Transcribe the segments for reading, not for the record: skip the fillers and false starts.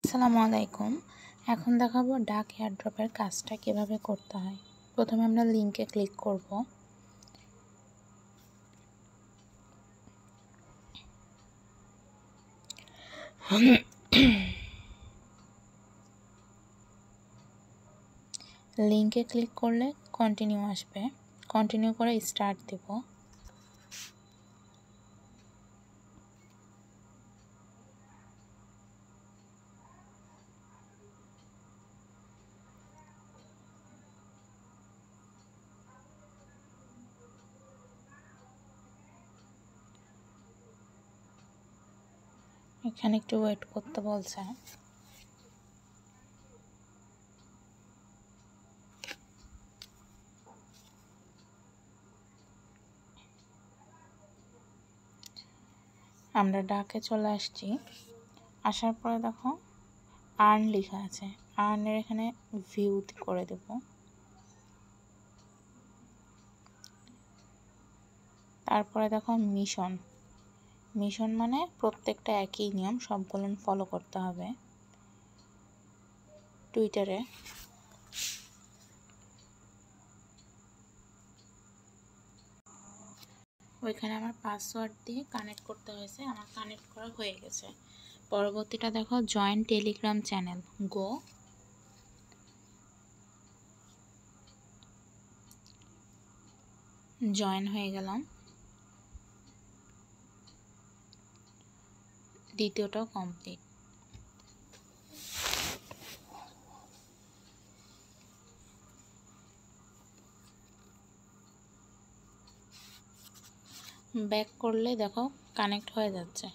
আসসালামু আলাইকুম। এখন দেখাবো ডাক এয়ারড্রপের কাজটা কিভাবে করতে হয়। প্রথমে আমরা লিংকে ক্লিক করব। লিংকে ক্লিক করলে কন্টিনিউ আসবে, কন্টিনিউ করে স্টার্ট দেব। এখানে একটু ওয়েট করতে বলছে। আমরা ডাকে চলে আসছি। আসার পরে দেখো আর্ন লেখা আছে, আর্নের এখানে ভিউ করে দেব। তারপরে দেখো মিশন, মিশন মানে প্রত্যেকটা একই নিয়ম, সবগুলো ফলো করতে হবে। টুইটারে ওইখানে আমার পাসওয়ার্ড দিয়ে কানেক্ট করতে হয়েছে, আমার কানেক্ট করা হয়ে গেছে। পরবর্তীটা দেখো জয়েন টেলিগ্রাম চ্যানেল, গো। জয়েন হয়ে গেলাম। দ্বিতীয়টাও কমপ্লিট। ব্যাক করলে দেখো কানেক্ট হয়ে যাচ্ছে।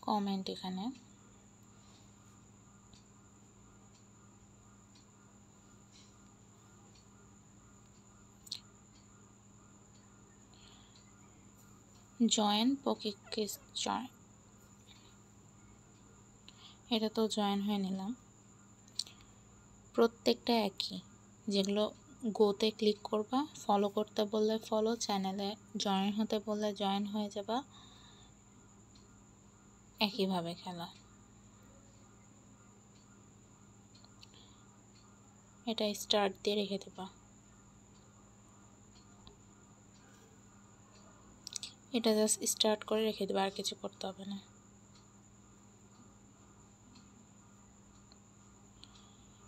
কমেন্ট এখানে জয়েন পোকেকিস জয়েন, এটা তো জয়েন হয়ে নিলাম। প্রত্যেকটা একই, যেগুলো গোতে ক্লিক করবা, ফলো করতে বললে ফলো, চ্যানেলে জয়েন হতে বললে জয়েন হয়ে যাবা, একইভাবে খেলা। এটা স্টার্ট দিয়ে রেখে দেবা। এটা জাস্ট স্টার্ট করে রেখে দেবা, আর কিছু করতে হবে না।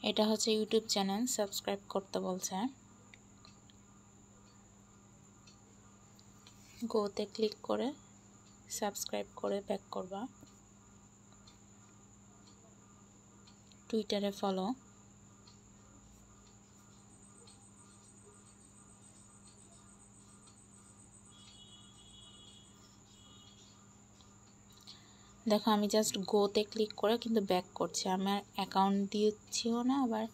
এটা হচ্ছে ইউটিউব চ্যানেল, সাবস্ক্রাইব করতে বলছে। গোতে ক্লিক করে সাবস্ক্রাইব করে ব্যাক করবা। টুইটারে ফলো, দেখো আমি জাস্ট গোতে ক্লিক করে কিন্তু ব্যাক করছি, আমার অ্যাকাউন্ট দিচ্ছিও না, আবার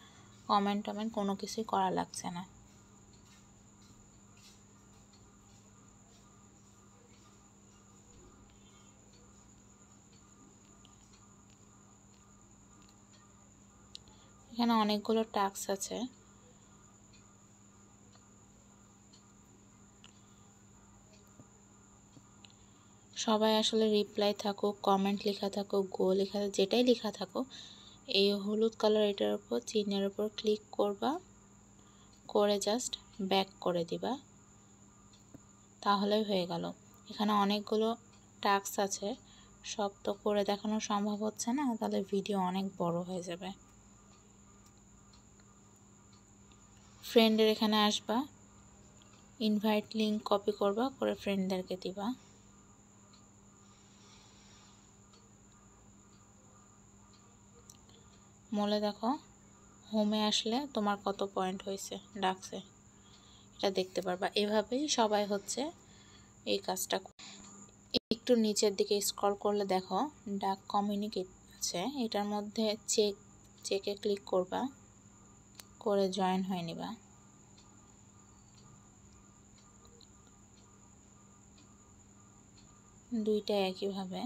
কমেন্ট টমেন্ট কোনো কিছুই করা লাগছে না। এখানে অনেকগুলো টাস্ক আছে। সবাই আসলে রিপ্লাই থাকুক, কমেন্ট লেখা থাকুক, গো লেখা, যেটাই লেখা থাকুক, এই হলুদ কালার এটার উপর চিহ্নের উপর ক্লিক করবা, করে জাস্ট ব্যাক করে দিবা, তাহলেই হয়ে গেল। এখানে অনেকগুলো টাস্ক আছে, সব তো করে দেখানো সম্ভব হচ্ছে না, তাহলে ভিডিও অনেক বড় হয়ে যাবে। ফ্রেন্ডের এখানে আসবা, ইনভাইট লিঙ্ক কপি করবা, করে ফ্রেন্ডদেরকে দিবা। মলে দেখো হোমে আসলে তোমার কত পয়েন্ট হয়েছে ডাকছে, এটা দেখতে পারবা। এভাবেই সবাই হচ্ছে এই কাজটা। একটু নিচের দিকে স্ক্রল করলে দেখো ডাক কমিউনিকেট আছে, এটার মধ্যে চেকে ক্লিক করবা, করে জয়েন হয়ে নিবা। দুইটা একইভাবে।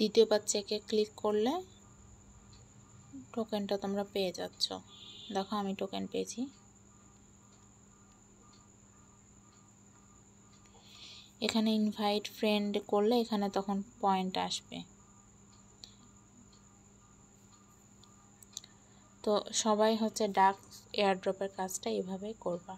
দ্বিতীয়বার চেকে ক্লিক করলে টোকেনটা তোমরা পেয়ে যাচ্ছ। দেখো আমি টোকেন পেয়েছি। এখানে ইনভাইট ফ্রেন্ড করলে এখানে তখন পয়েন্ট আসবে। তো সবাই হচ্ছে ডাক এয়ারড্রপের কাজটা এভাবেই করবা।